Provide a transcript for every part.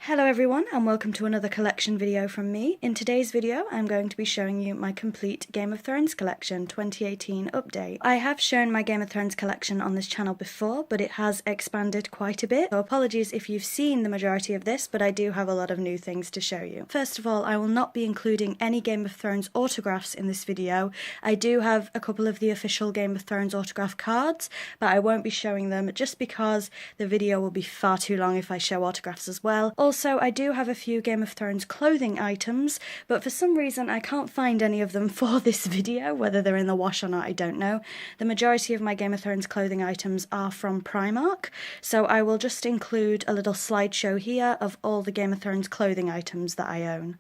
Hello everyone and welcome to another collection video from me. In today's video I'm going to be showing you my complete Game of Thrones collection 2018 update. I have shown my Game of Thrones collection on this channel before, but it has expanded quite a bit, so apologies if you've seen the majority of this, but I do have a lot of new things to show you. First of all, I will not be including any Game of Thrones autographs in this video. I do have a couple of the official Game of Thrones autograph cards, but I won't be showing them just because the video will be far too long if I show autographs as well. Also, I do have a few Game of Thrones clothing items, but for some reason I can't find any of them for this video. Whether they're in the wash or not, I don't know. The majority of my Game of Thrones clothing items are from Primark, so I will just include a little slideshow here of all the Game of Thrones clothing items that I own.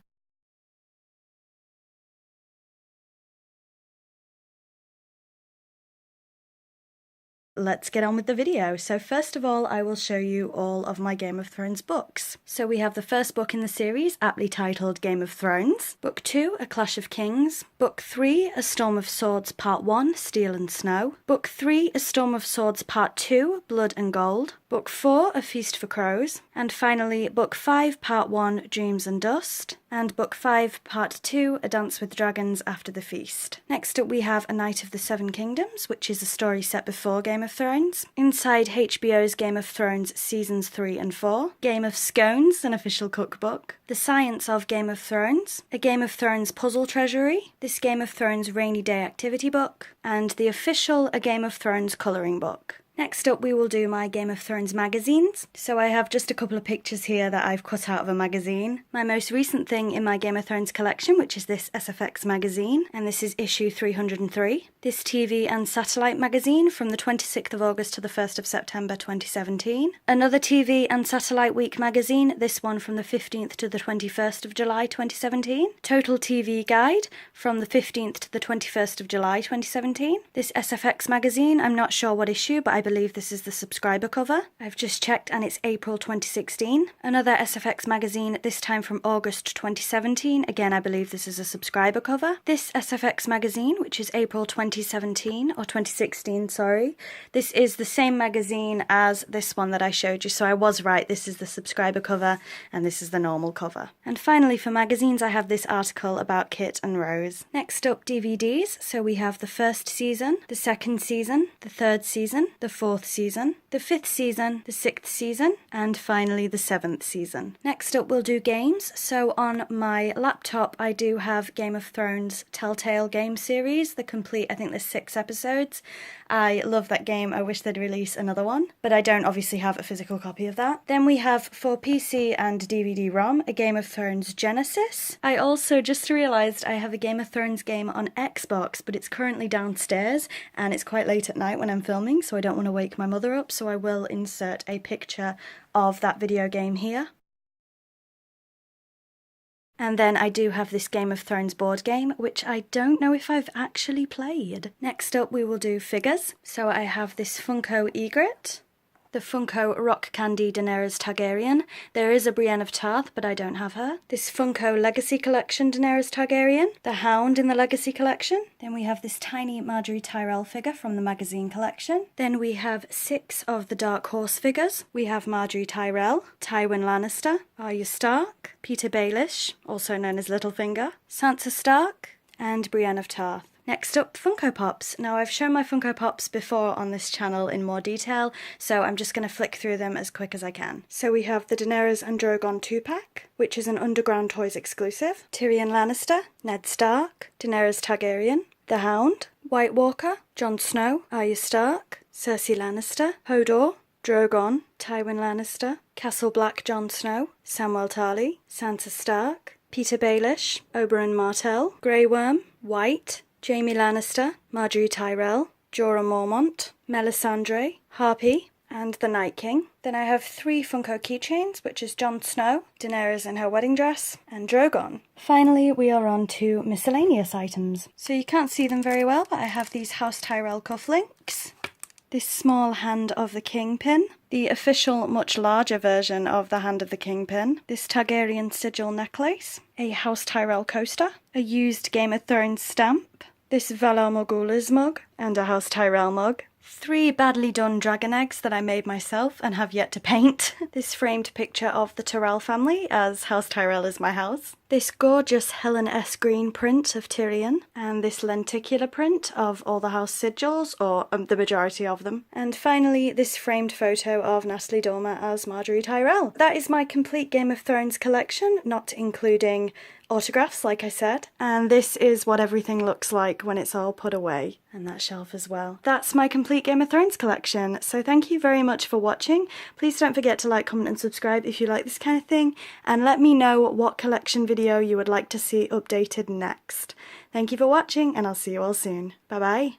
Let's get on with the video. So first of all, I will show you all of my Game of Thrones books. So we have the first book in the series, aptly titled Game of Thrones. Book 2, A Clash of Kings. Book 3, A Storm of Swords Part 1, Steel and Snow. Book 3, A Storm of Swords Part 2, Blood and Gold. Book 4, A Feast for Crows. And finally, Book 5, Part 1, Dreams and Dust. And Book 5, Part 2, A Dance with Dragons After the Feast. Next up we have A Night of the Seven Kingdoms, which is a story set before Game of Thrones. Inside HBO's Game of Thrones Seasons 3 and 4. Game of Scones, an official cookbook. The Science of Game of Thrones. A Game of Thrones Puzzle Treasury. This Game of Thrones Rainy Day Activity Book. And the official A Game of Thrones colouring book. Next up we will do my Game of Thrones magazines. So I have just a couple of pictures here that I've cut out of a magazine. My most recent thing in my Game of Thrones collection, which is this SFX magazine, and this is issue 303. This TV and satellite magazine from the 26th of August to the 1st of September 2017. Another TV and Satellite Week magazine, this one from the 15th to the 21st of July 2017. Total TV Guide from the 15th to the 21st of July 2017. This SFX magazine, I'm not sure what issue, but I believe this is the subscriber cover. I've just checked and it's April 2016. Another SFX magazine, this time from August 2017. Again, I believe this is a subscriber cover. This SFX magazine, which is April 2017, or 2016, sorry. This is the same magazine as this one that I showed you, so I was right. This is the subscriber cover and this is the normal cover. And finally, for magazines, I have this article about Kit and Rose. Next up, DVDs. So we have the first season, the second season, the third season, the fourth season, the fifth season, the sixth season, and finally the seventh season. Next up we'll do games. So on my laptop I do have Game of Thrones Telltale game series, the complete, I think there's 6 episodes. I love that game, I wish they'd release another one, but I don't obviously have a physical copy of that. Then we have for PC and DVD-ROM, a Game of Thrones Genesis. I also just realised I have a Game of Thrones game on Xbox, but it's currently downstairs and it's quite late at night when I'm filming, so I don't want to wake my mother up, so I will insert a picture of that video game here. And then I do have this Game of Thrones board game, which I don't know if I've actually played. Next up we will do figures. So I have this Funko Ygritte, the Funko Rock Candy Daenerys Targaryen. There is a Brienne of Tarth, but I don't have her. This Funko Legacy Collection Daenerys Targaryen, the Hound in the Legacy Collection. Then we have this tiny Marjorie Tyrell figure from the magazine collection. Then we have 6 of the Dark Horse figures. We have Marjorie Tyrell, Tywin Lannister, Arya Stark, Peter Baelish, also known as Littlefinger, Sansa Stark, and Brienne of Tarth. Next up, Funko Pops. Now I've shown my Funko Pops before on this channel in more detail, so I'm just going to flick through them as quick as I can. So we have the Daenerys and Drogon 2-pack, which is an Underground Toys exclusive. Tyrion Lannister, Ned Stark, Daenerys Targaryen, the Hound, White Walker, Jon Snow, Arya Stark, Cersei Lannister, Hodor, Drogon, Tywin Lannister, Castle Black Jon Snow, Samwell Tarly, Sansa Stark, Peter Baelish, Oberyn Martell, Grey Worm, White, Jaime Lannister, Marjorie Tyrell, Jorah Mormont, Melisandre, Harpy, and the Night King. Then I have 3 Funko keychains, which is Jon Snow, Daenerys in her wedding dress, and Drogon. Finally, we are on to miscellaneous items. So you can't see them very well, but I have these House Tyrell cufflinks, this small Hand of the King pin, the official much larger version of the Hand of the King pin, this Targaryen sigil necklace, a House Tyrell coaster, a used Game of Thrones stamp, this Valar Morghulis mug, and a House Tyrell mug. 3 badly done dragon eggs that I made myself and have yet to paint. This framed picture of the Tyrell family, as House Tyrell is my house. This gorgeous Helen S. Green print of Tyrion, and this lenticular print of all the house sigils, or the majority of them. And finally, this framed photo of Natalie Dormer as Margaery Tyrell. That is my complete Game of Thrones collection, not including autographs, like I said. And this is what everything looks like when it's all put away. And that shelf as well. That's my complete Game of Thrones collection. So thank you very much for watching. Please don't forget to like, comment and subscribe if you like this kind of thing. And let me know what collection video you would like to see updated next. Thank you for watching, and I'll see you all soon. Bye bye.